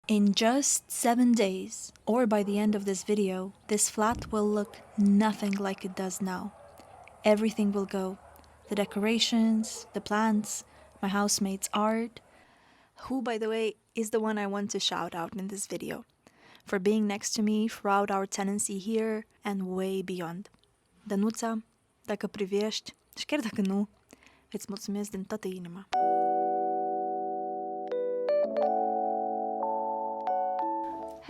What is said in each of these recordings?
In just 7 days, or by the end of this video, this flat will look nothing like it does now. Everything will go. The decorations, the plants, my housemate's art, who, by the way, is the one I want to shout out in this video, for being next to me throughout our tenancy here and way beyond. Danuca, dacă privești, și chiar dacă nu, îți mulțumesc din toată inima.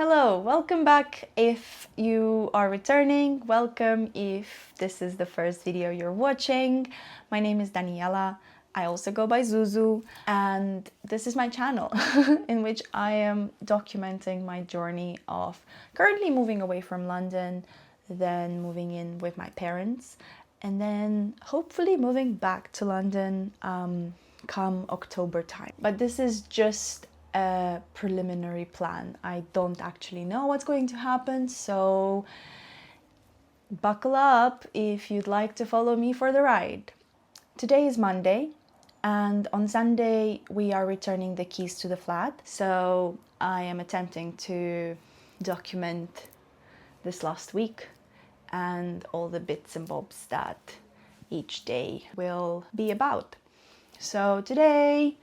Hello, welcome back if you are returning, welcome if this is the first video you're watching. My name is Daniela, I also go by Zuzu, and this is my channel in which I am documenting my journey of currently moving away from London, then moving in with my parents, and then hopefully moving back to London come October time. But this is just a preliminary plan. I don't actually know what's going to happen, so buckle up if you'd like to follow me for the ride. Today is Monday, and on Sunday we are returning the keys to the flat, so I am attempting to document this last week and all the bits and bobs that each day will be about. So today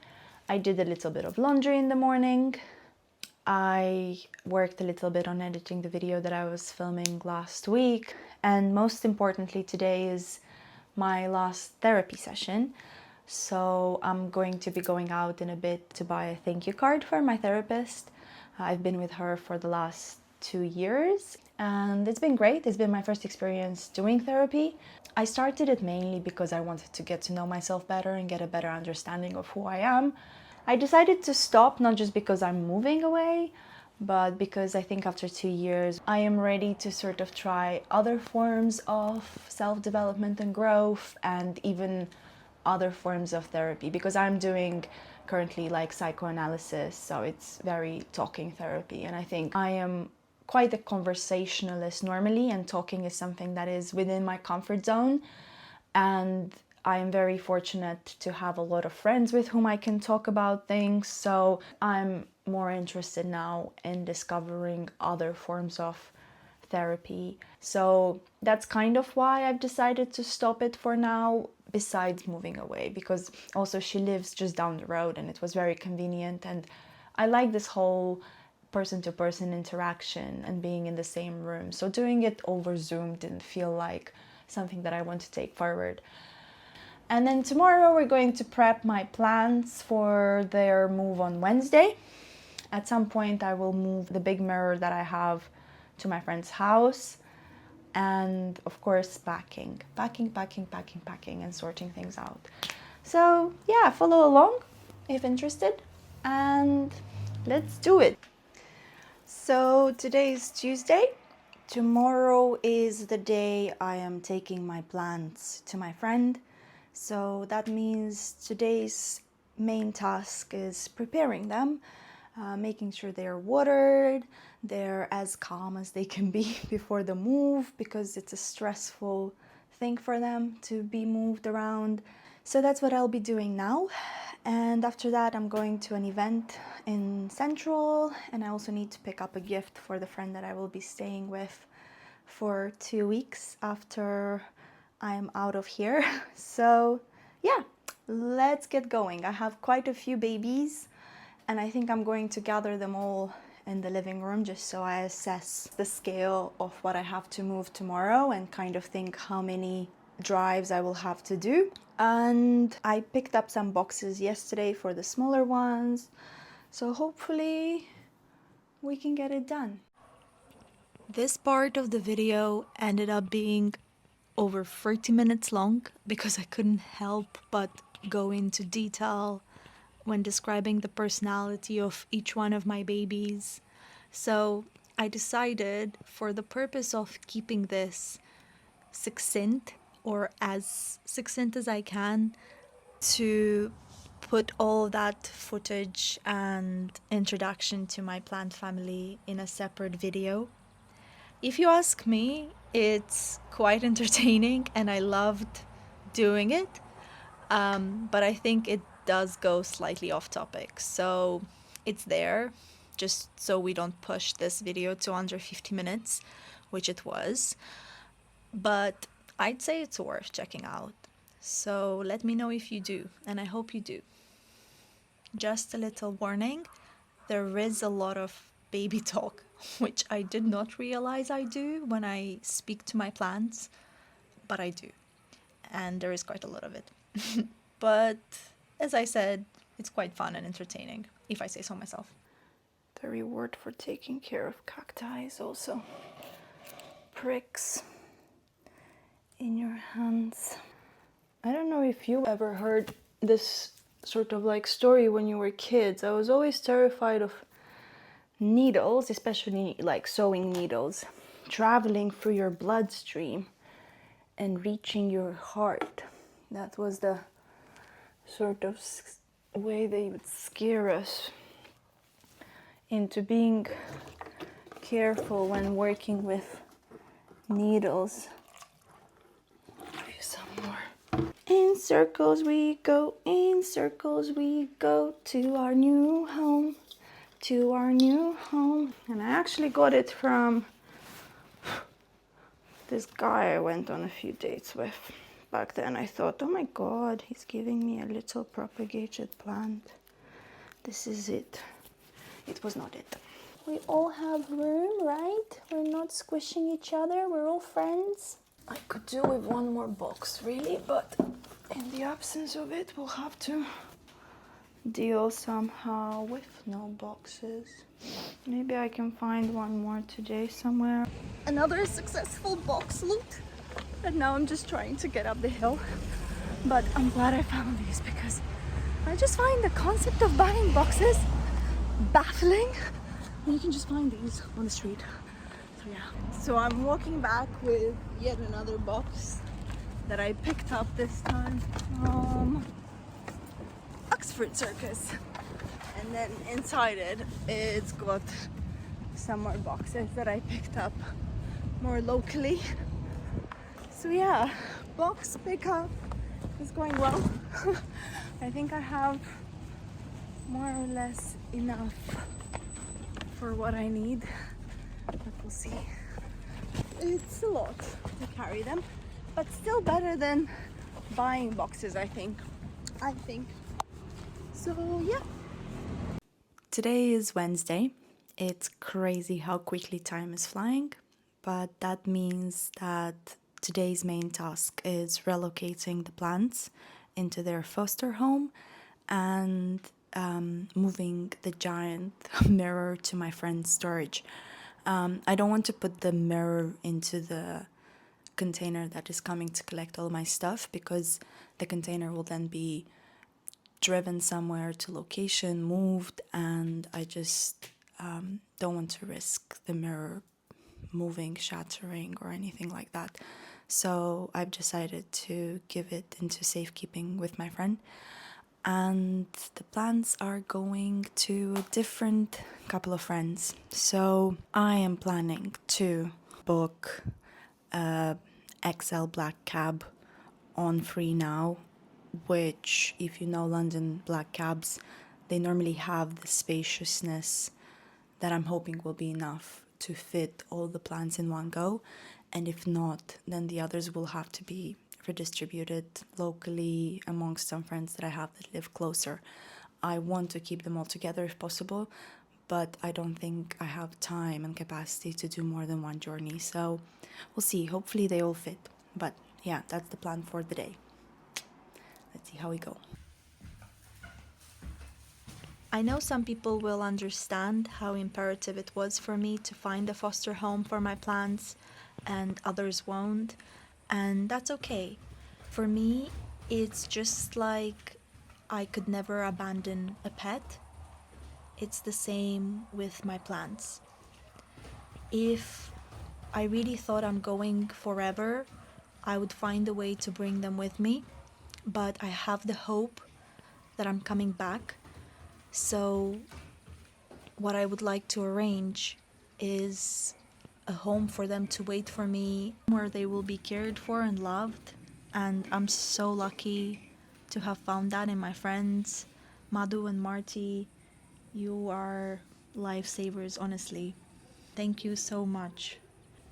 I did a little bit of laundry in the morning. I worked a little bit on editing the video that I was filming last week. And most importantly, today is my last therapy session. So I'm going to be going out in a bit to buy a thank you card for my therapist. I've been with her for the last 2 years and it's been great. It's been my first experience doing therapy. I started it mainly because I wanted to get to know myself better and get a better understanding of who I am. I decided to stop not just because I'm moving away, but because I think after 2 years I am ready to sort of try other forms of self-development and growth, and even other forms of therapy, because I'm doing currently like psychoanalysis, so it's very talking therapy, and I think I am quite a conversationalist normally, and talking is something that is within my comfort zone, and I am very fortunate to have a lot of friends with whom I can talk about things, so I'm more interested now in discovering other forms of therapy. So that's kind of why I've decided to stop it for now, besides moving away, because also she lives just down the road and it was very convenient, and I like this whole person-to-person interaction and being in the same room. So doing it over Zoom didn't feel like something that I want to take forward. And then tomorrow we're going to prep my plants for their move on Wednesday. At some point I will move the big mirror that I have to my friend's house, and of course packing and sorting things out. So yeah, follow along if interested, and let's do it. So today is Tuesday. Tomorrow is the day I am taking my plants to my friend. So that means today's main task is preparing them, making sure they're watered, they're as calm as they can be before the move, because it's a stressful thing for them to be moved around. So that's what I'll be doing now. And after that I'm going to an event in Central, and I also need to pick up a gift for the friend that I will be staying with for 2 weeks after I'm out of here. So yeah, let's get going. I have quite a few babies, and I think I'm going to gather them all in the living room just so I assess the scale of what I have to move tomorrow and kind of think how many drives I will have to do. And I picked up some boxes yesterday for the smaller ones, so hopefully we can get it done. This part of the video ended up being over 30 minutes long because I couldn't help but go into detail when describing the personality of each one of my babies. So I decided, for the purpose of keeping this succinct, or as succinct as I can, to put all that footage and introduction to my plant family in a separate video. If you ask me, it's quite entertaining and I loved doing it, but I think it does go slightly off topic, so it's there. just so we don't push this video to under 50 minutes, which it was. But I'd say it's worth checking out. So let me know if you do, and I hope you do. Just a little warning, there is a lot of baby talk, which I did not realize I do when I speak to my plants, but I do. And there is quite a lot of it. But as I said, it's quite fun and entertaining, if I say so myself. The reward for taking care of cacti is also pricks in your hands. I don't know if you ever heard this sort of like story when you were kids. I was always terrified of needles, especially like sewing needles, traveling through your bloodstream and reaching your heart. That was the sort of way they would scare us into being careful when working with needles. Give you some more. In circles we go, in circles we go to our new home, to our new home. And I actually got it from this guy I went on a few dates with. Back then I thought, oh my god, he's giving me a little propagated plant. This is it. It was not it. We all have room, right? We're not squishing each other, we're all friends. I could do with one more box, really, but in the absence of it, we'll have to deal somehow with no boxes. Maybe I can find one more today somewhere. Another successful box loot. And now I'm just trying to get up the hill. But I'm glad I found these because I just find the concept of buying boxes baffling. And you can just find these on the street. So yeah. So I'm walking back with yet another box that I picked up this time from Oxford Circus. And then inside it, it's got some more boxes that I picked up more locally. So yeah, box pickup is going well. I think I have more or less enough for what I need, but we'll see. It's a lot to carry them, but still better than buying boxes, I think. So yeah. Today is Wednesday. It's crazy how quickly time is flying, but that means that today's main task is relocating the plants into their foster home and moving the giant mirror to my friend's storage. I don't want to put the mirror into the container that is coming to collect all my stuff because the container will then be driven somewhere to location, moved, and I just don't want to risk the mirror moving, shattering, or anything like that. So I've decided to give it into safekeeping with my friend. And the plants are going to a different couple of friends. So I am planning to book a XL black cab on Free Now, which, if you know London black cabs, they normally have the spaciousness that I'm hoping will be enough to fit all the plants in one go. And if not, then the others will have to be redistributed locally amongst some friends that I have that live closer. I want to keep them all together if possible, but I don't think I have time and capacity to do more than one journey. So we'll see. Hopefully they all fit. But yeah, that's the plan for the day. Let's see how we go. I know some people will understand how imperative it was for me to find a foster home for my plants, and others won't, and that's okay. For me, it's just like I could never abandon a pet. It's the same with my plants. If I really thought I'm going forever, I would find a way to bring them with me, but I have the hope that I'm coming back. So what I would like to arrange is a home for them to wait for me, where they will be cared for and loved. And I'm so lucky to have found that in my friends, Madhu and Marty. You are lifesavers, honestly. Thank you so much.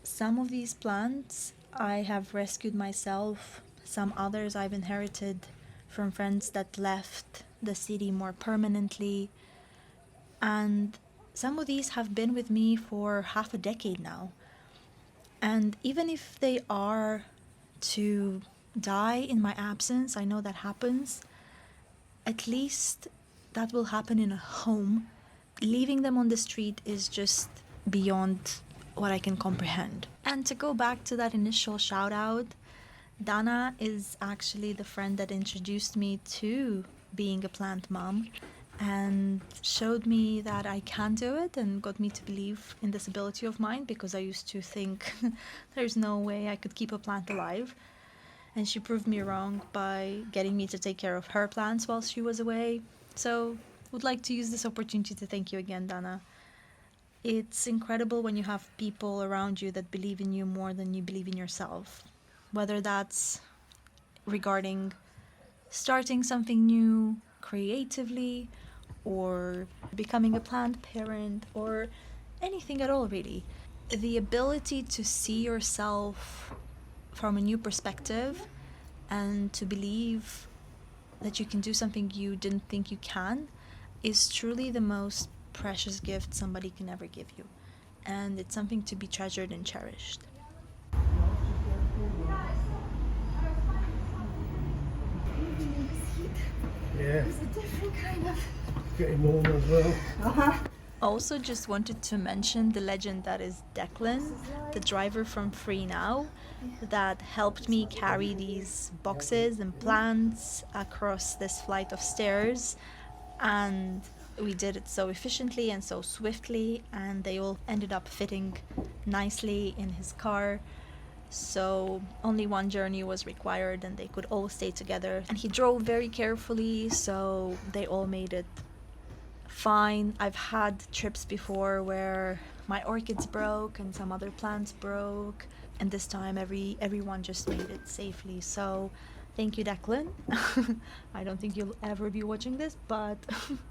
Some of these plants I have rescued myself, some others I've inherited from friends that left the city more permanently, and some of these have been with me for half a decade now. And even if they are to die in my absence, I know that happens, at least that will happen in a home. Leaving them on the street is just beyond what I can comprehend. And to go back to that initial shout out, Dana is actually the friend that introduced me to being a plant mom and showed me that I can do it and got me to believe in this ability of mine, because I used to think there's no way I could keep a plant alive. And she proved me wrong by getting me to take care of her plants while she was away. So would like to use this opportunity to thank you again, Dana. It's incredible when you have people around you that believe in you more than you believe in yourself. Whether that's regarding starting something new creatively, or becoming a plant parent, or anything at all, really. The ability to see yourself from a new perspective and to believe that you can do something you didn't think you can is truly the most precious gift somebody can ever give you. And it's something to be treasured and cherished. Yeah, It's a different kind of... getting warm as well. Also, just wanted to mention the legend that is Declan, the driver from Free Now, that helped me carry these boxes and plants across this flight of stairs. And we did it so efficiently and so swiftly, and they all ended up fitting nicely in his car. So only one journey was required and they could all stay together. And he drove very carefully, so they all made it fine. I've had trips before where my orchids broke and some other plants broke, and this time everyone just made it safely. So thank you, Declan. I don't think you'll ever be watching this, but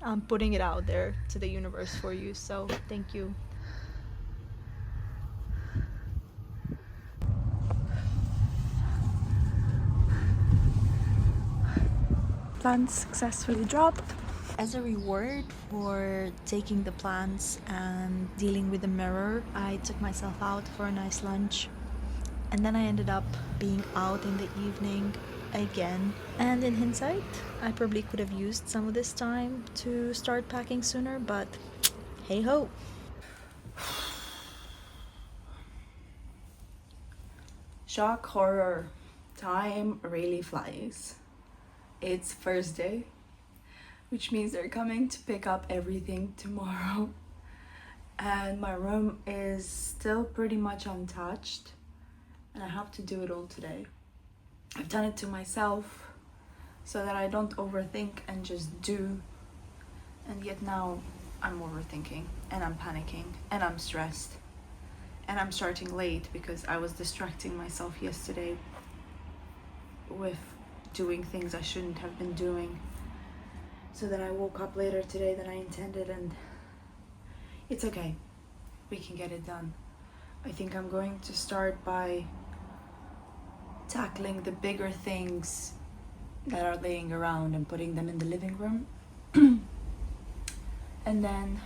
I'm putting it out there to the universe for you, so thank you. Plants successfully dropped. As a reward for taking the plants and dealing with the mirror, I took myself out for a nice lunch. And then I ended up being out in the evening again. And in hindsight, I probably could have used some of this time to start packing sooner, but hey ho. Shock horror. Time really flies. It's Thursday, which means they're coming to pick up everything tomorrow. And my room is still pretty much untouched, and I have to do it all today. I've done it to myself so that I don't overthink and just do. And yet now I'm overthinking and I'm panicking and I'm stressed. And I'm starting late because I was distracting myself yesterday with doing things I shouldn't have been doing, so that I woke up later today than I intended, and it's okay. We can get it done. I think I'm going to start by tackling the bigger things that are laying around and putting them in the living room. And then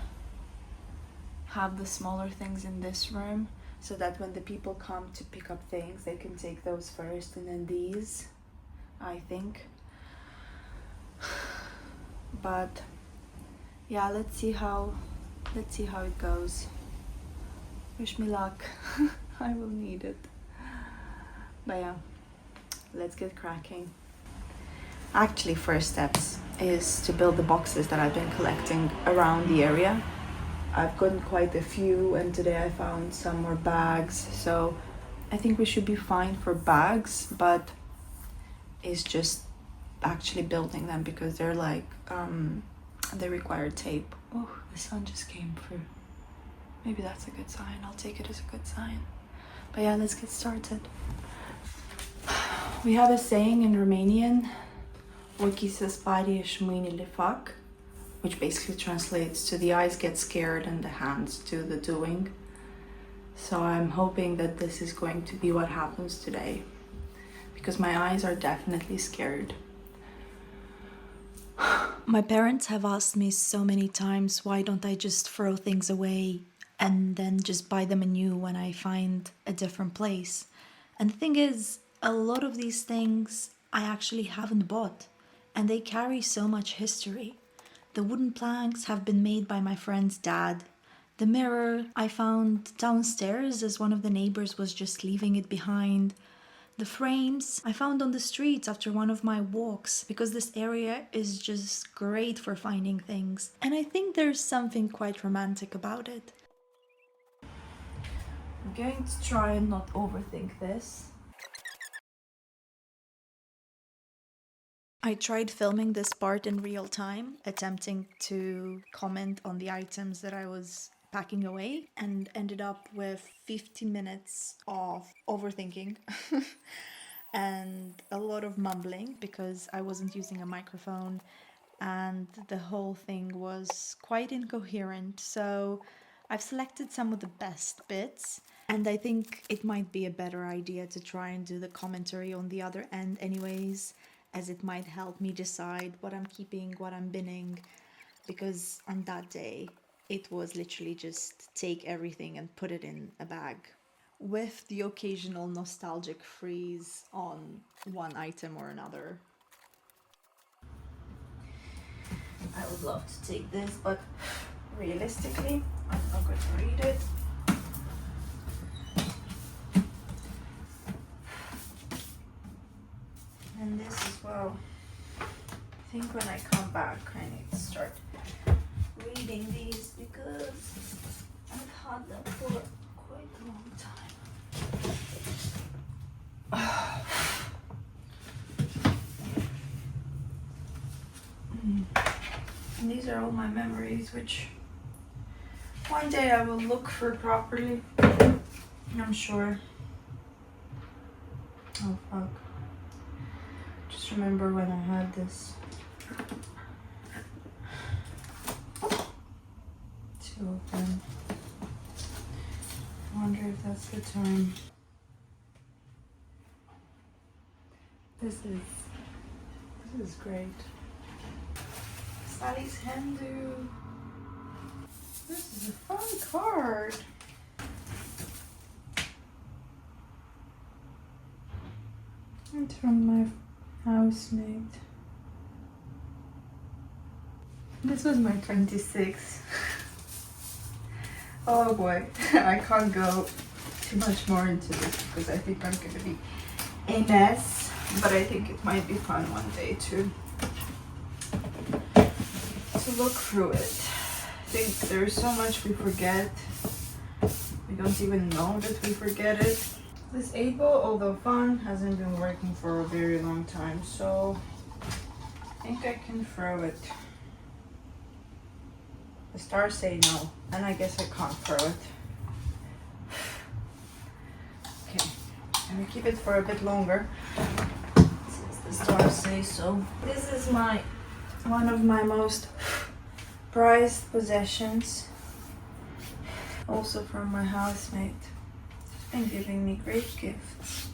have the smaller things in this room, so that when the people come to pick up things, they can take those first, and then these, I think. But yeah, let's see how it goes. Wish me luck. I will need it. But yeah, let's get cracking. Actually, first steps is to build the boxes that I've been collecting around the area. I've gotten quite a few, and today I found some more bags, so I think we should be fine for bags, but it's just actually building them, because they're like they require tape. Oh, the sun just came through. Maybe that's a good sign. I'll take it as a good sign. But yeah, let's get started. We have a saying in Romanian, "Ochii să sparie și mâinile fac," which basically translates to the eyes get scared and the hands do the doing. So I'm hoping that this is going to be what happens today, because my eyes are definitely scared. My parents have asked me so many times, why don't I just throw things away and then just buy them anew when I find a different place? And the thing is, a lot of these things I actually haven't bought, and they carry so much history. The wooden planks have been made by my friend's dad. The mirror I found downstairs as one of the neighbors was just leaving it behind. The frames I found on the streets after one of my walks, because this area is just great for finding things. And I think there's something quite romantic about it. I'm going to try and not overthink this. I tried filming this part in real time, attempting to comment on the items that I was packing away, and ended up with 50 minutes of overthinking and a lot of mumbling because I wasn't using a microphone and the whole thing was quite incoherent. So I've selected some of the best bits, and I think it might be a better idea to try and do the commentary on the other end anyways, as it might help me decide what I'm keeping, what I'm binning, because on that day it was literally just take everything and put it in a bag, with the occasional nostalgic freeze on one item or another. I would love to take this, but realistically, I'm not going to read it. And this as well. I think when I come back, I need to start reading these because I've had them for quite a long time. And these are all my memories, which one day I will look for properly, I'm sure. Oh fuck. Just remember when I had this to open. I wonder if that's the time. This is great. Sally's Hindu. This is a fun card. It's from my housemate. This was my 26th. Oh boy, I can't go too much more into this because I think I'm gonna be a mess, but I think it might be fun one day to look through it. I think there's so much we forget. We don't even know that we forget it. This 8-ball, although fun, hasn't been working for a very long time, so I think I can throw it. The stars say no, and I guess I can't throw it. Okay, I'm gonna keep it for a bit longer since the stars say so. This is one of my most prized possessions, also from my housemate. She's been giving me great gifts.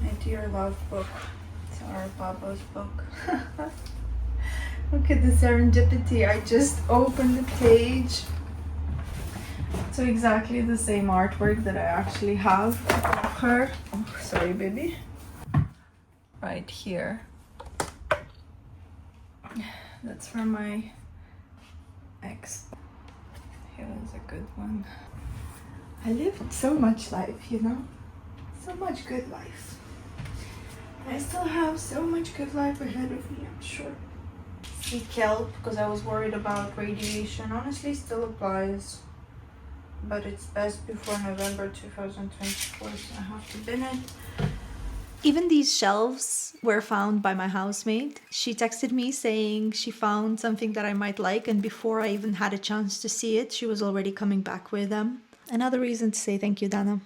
My dear love book. It's our Baba's book. Look at the serendipity. I just opened the page. So exactly the same artwork that I actually have of her. Oh, sorry, baby. Right here. That's from my ex. Here was a good one. I lived so much life, you know? So much good life. I still have so much good life ahead of me, I'm sure. Seek help because I was worried about radiation. Honestly, still applies. But it's best before November 2024, so I have to bin it. Even these shelves were found by my housemate. She texted me saying she found something that I might like, and before I even had a chance to see it, she was already coming back with them. Another reason to say thank you, Dana.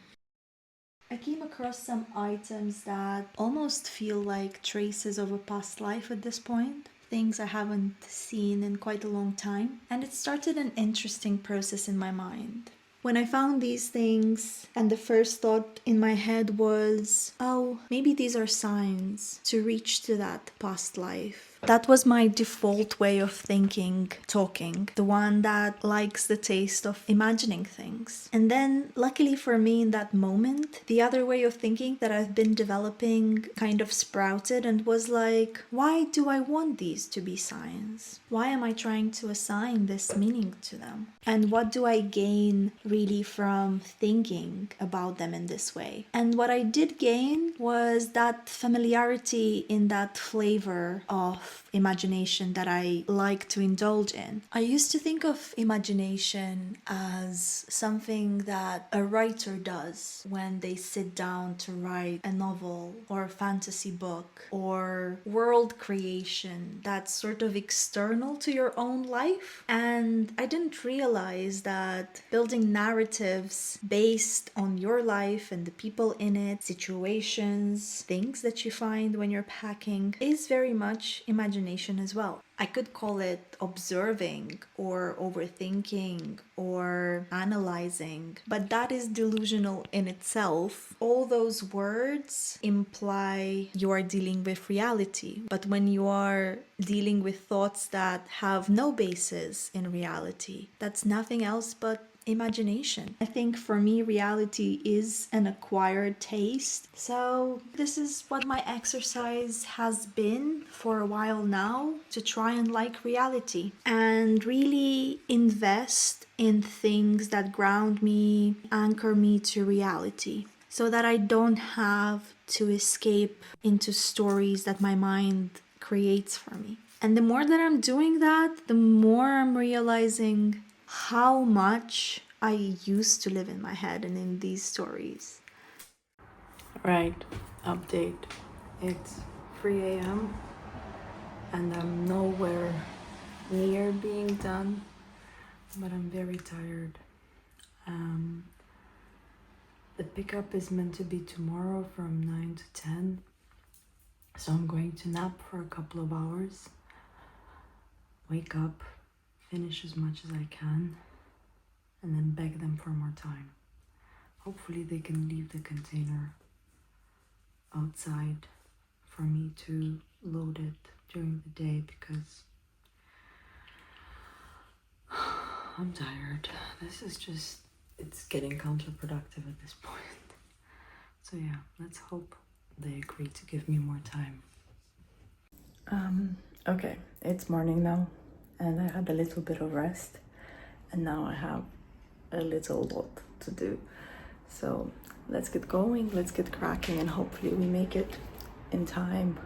I came across some items that almost feel like traces of a past life at this point. Things I haven't seen in quite a long time. And it started an interesting process in my mind. When I found these things, and the first thought in my head was, oh, maybe these are signs to reach to that past life. That was my default way of thinking, talking, the one that likes the taste of imagining things. And then, luckily for me in that moment, the other way of thinking that I've been developing kind of sprouted and was like, why do I want these to be signs? Why am I trying to assign this meaning to them? And what do I gain really from thinking about them in this way? And what I did gain was that familiarity in that flavor of imagination that I like to indulge in. I used to think of imagination as something that a writer does when they sit down to write a novel or a fantasy book or world creation that's sort of external to your own life. And I didn't realize that building narratives based on your life and the people in it, situations, things that you find when you're packing is very much imagination as well. I could call it observing or overthinking or analyzing, but that is delusional in itself. All those words imply you are dealing with reality, but when you are dealing with thoughts that have no basis in reality, that's nothing else but imagination. I think for me, reality is an acquired taste. So this is what my exercise has been for a while now, to try and like reality and really invest in things that ground me, anchor me to reality, so that I don't have to escape into stories that my mind creates for me. And the more that I'm doing that, the more I'm realizing how much I used to live in my head and in these stories. Right, update. It's 3 a.m. and I'm nowhere near being done, but I'm very tired. The pickup is meant to be tomorrow from 9 to 10, so I'm going to nap for a couple of hours, wake up, finish as much as I can, and then beg them for more time. Hopefully they can leave the container outside for me to load it during the day, because I'm tired. This is just, it's getting counterproductive at this point. So yeah, let's hope they agree to give me more time. Okay, it's morning now, and I had a little bit of rest, and now I have a little lot to do. So let's get going, let's get cracking, and hopefully we make it in time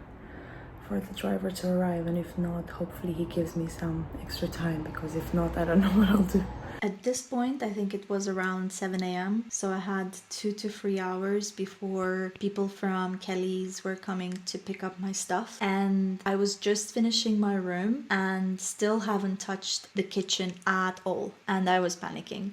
for the driver to arrive. And if not, hopefully he gives me some extra time, because if not, I don't know what I'll do. At this point, I think it was around 7 a.m. So I had 2 to 3 hours before people from Kelly's were coming to pick up my stuff. And I was just finishing my room and still haven't touched the kitchen at all. And I was panicking.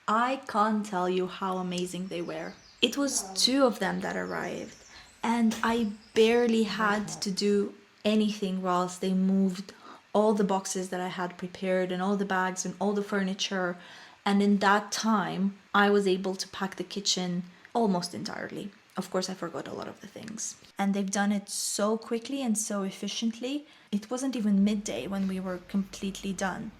I can't tell you how amazing they were. It was 2 of them that arrived, and I barely had to do anything whilst they moved all the boxes that I had prepared and all the bags and all the furniture. And in that time, I was able to pack the kitchen almost entirely. Of course, I forgot a lot of the things. And they've done it so quickly and so efficiently. It wasn't even midday when we were completely done.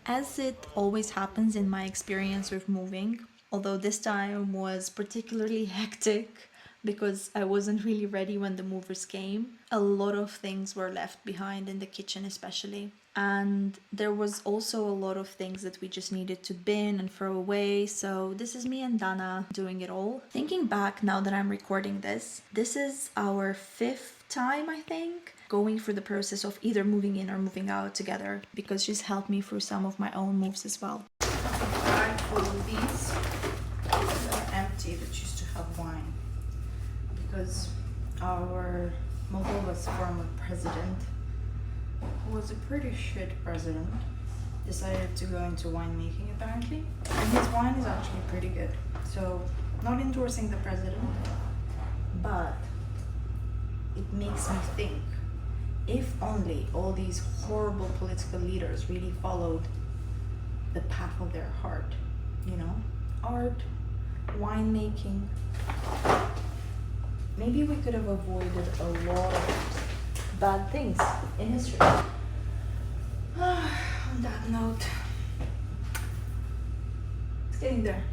As it always happens in my experience with moving, although this time was particularly hectic because I wasn't really ready when the movers came, a lot of things were left behind in the kitchen especially. And there was also a lot of things that we just needed to bin and throw away. So this is me and Dana doing it all. Thinking back now that I'm recording this is our 5th time, I think, going through the process of either moving in or moving out together, because she's helped me through some of my own moves as well. Bag full of these that are empty that used to have wine, because our Moldova's former president, who was a pretty shit president, decided to go into winemaking apparently, and his wine is actually pretty good. So Not endorsing the president, but it makes me think, if only all these horrible political leaders really followed the path of their heart, you know, art, winemaking, maybe we could have avoided a lot of bad things in history. On that note, it's getting there.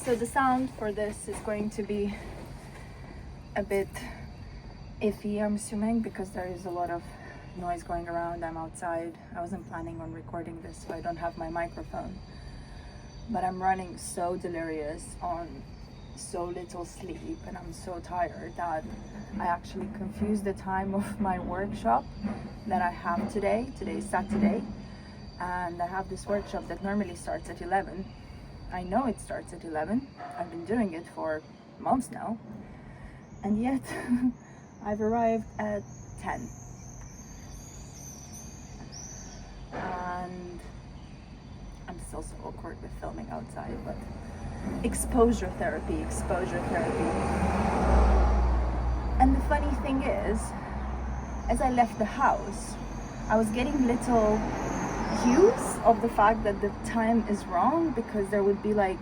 So the sound for this is going to be a bit iffy, I'm assuming, because there is a lot of noise going around. I'm outside. I wasn't planning on recording this, so I don't have my microphone. But I'm running so delirious on so little sleep, and I'm so tired that I actually confused the time of my workshop that I have today. Today's Saturday, and I have this workshop that normally starts at 11. I know it starts at 11. I've been doing it for months now, and yet I've arrived at 10. And I'm still so awkward with filming outside, but exposure therapy. And the funny thing is, as I left the house, I was getting little cues of the fact that the time is wrong, because there would be like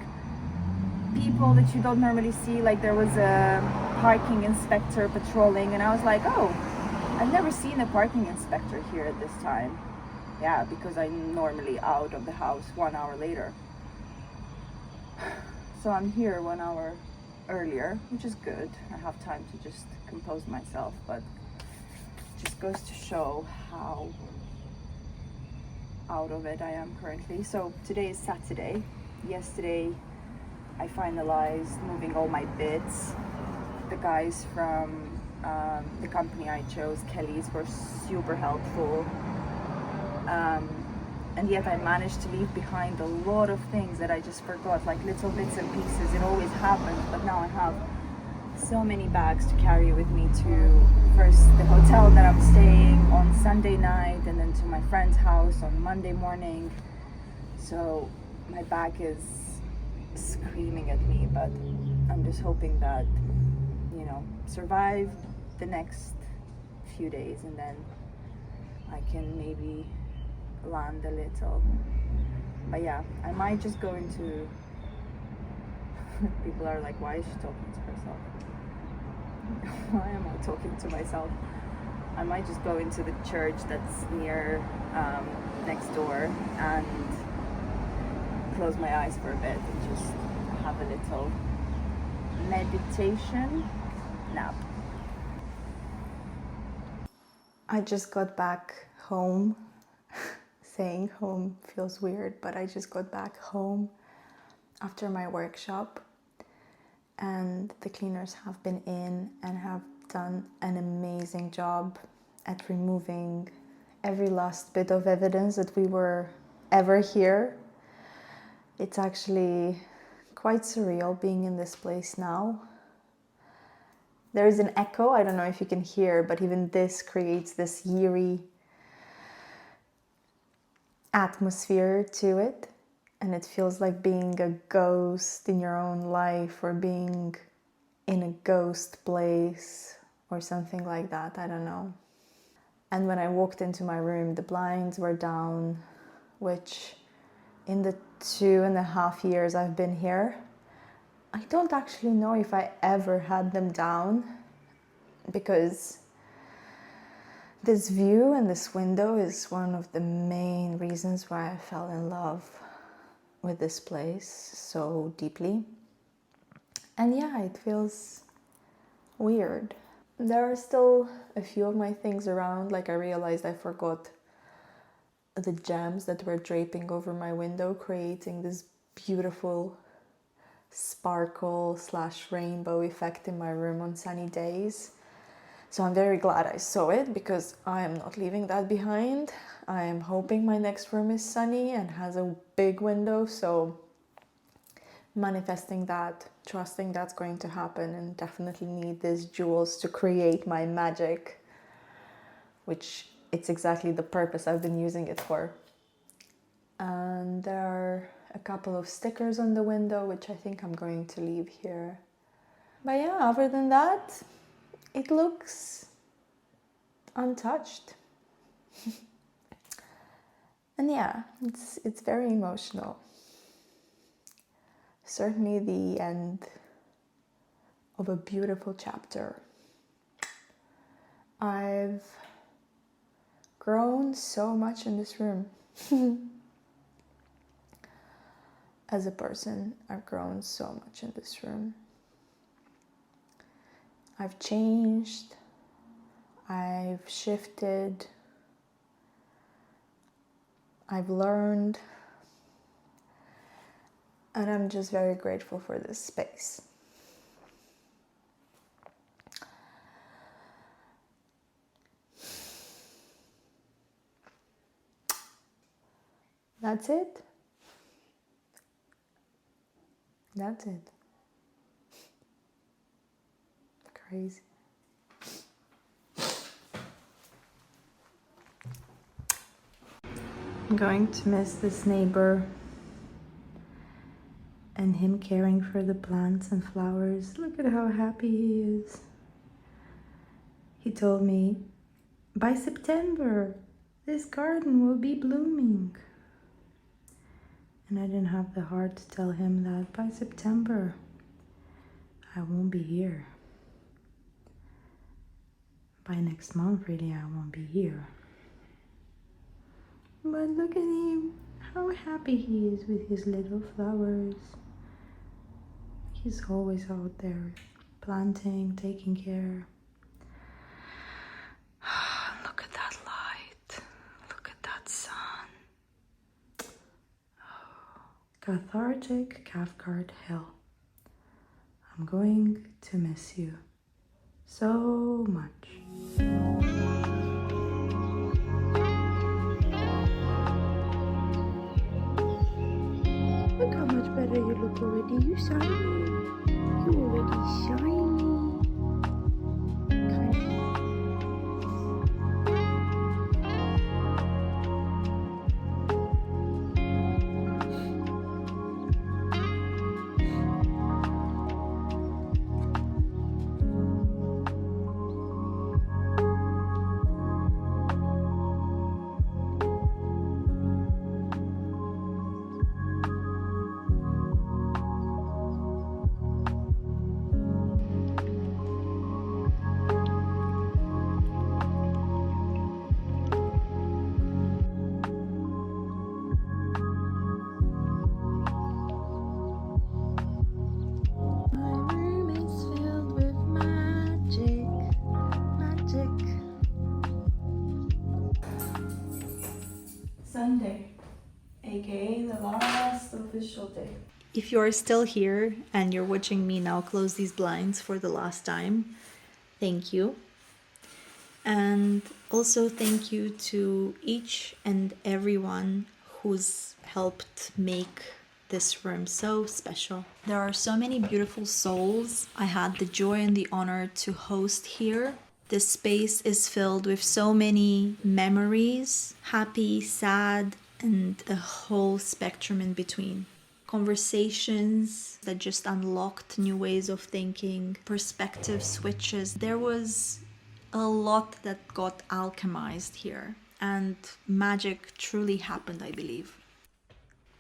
people that you don't normally see. Like there was a parking inspector patrolling, and I was like, oh, I've never seen a parking inspector here at this time. Yeah, because I'm normally out of the house 1 hour later. So I'm here 1 hour earlier, which is good. I have time to just compose myself, but it just goes to show how out of it I am currently. So today is Saturday. Yesterday I finalized moving all my bits. The guys from the company I chose, Kelly's, were super helpful. And yet I managed to leave behind a lot of things that I just forgot, like little bits and pieces. It always happens, but now I have so many bags to carry with me to first the hotel that I'm staying on Sunday night, and then to my friend's house on Monday morning. So my bag is screaming at me, but I'm just hoping that, you know, survive the next few days, and then I can maybe land a little. But yeah, I might just go into people are like, why is she talking to herself? Why am I talking to myself? I might just go into the church that's near next door and close my eyes for a bit and just have a little meditation nap. I just got back home. Saying home feels weird, but I just got back home after my workshop, and the cleaners have been in and have done an amazing job at removing every last bit of evidence that we were ever here. It's actually quite surreal being in this place now. There is an echo, I don't know if you can hear, but even this creates this eerie atmosphere to it, and it feels like being a ghost in your own life, or being in a ghost place or something like that, I don't know. And when I walked into my room, the blinds were down, which in the 2.5 years I've been here, I don't actually know if I ever had them down, because this view and this window is one of the main reasons why I fell in love with this place so deeply. And yeah, it feels weird. There are still a few of my things around, like I realized I forgot the gems that were draping over my window, creating this beautiful sparkle / rainbow effect in my room on sunny days. So I'm very glad I saw it, because I am not leaving that behind. I am hoping my next room is sunny and has a big window, so manifesting that, trusting that's going to happen, and definitely need these jewels to create my magic, which it's exactly the purpose I've been using it for. And there are a couple of stickers on the window, which I think I'm going to leave here. But yeah, other than that, it looks untouched. And yeah, it's very emotional. Certainly the end of a beautiful chapter. I've grown so much in this room. As a person, I've grown so much in this room. I've changed, I've shifted, I've learned, and I'm just very grateful for this space. That's it. That's it. Crazy. I'm going to miss this neighbor and him caring for the plants and flowers. Look at how happy he is. He told me, by September, this garden will be blooming. And I didn't have the heart to tell him that by September, I won't be here. By next month, really, I won't be here. But look at him, how happy he is with his little flowers. He's always out there, planting, taking care. Look at that light, look at that sun. Cathartic Cathcart Hill. I'm going to miss you so much. Look how much better you look already. You shiny. You already shiny. Sunday, aka the last official day. If you are still here and you're watching me now close these blinds for the last time, thank you. And also thank you to each and everyone who's helped make this room so special. There are so many beautiful souls I had the joy and the honor to host here. This space is filled with so many memories, happy, sad, and a whole spectrum in between. Conversations that just unlocked new ways of thinking, perspective switches. There was a lot that got alchemized here, and magic truly happened, I believe.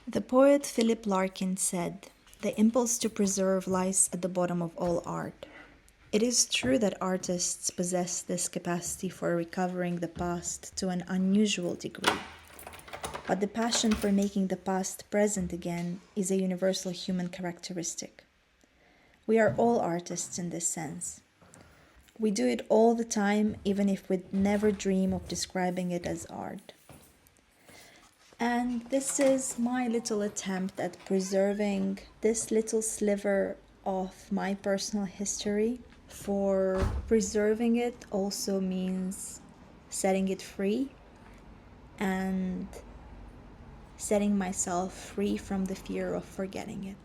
The poet Philip Larkin said, "The impulse to preserve lies at the bottom of all art." It is true that artists possess this capacity for recovering the past to an unusual degree. But the passion for making the past present again is a universal human characteristic. We are all artists in this sense. We do it all the time, even if we'd never dream of describing it as art. And this is my little attempt at preserving this little sliver of my personal history. For preserving it also means setting it free and setting myself free from the fear of forgetting it.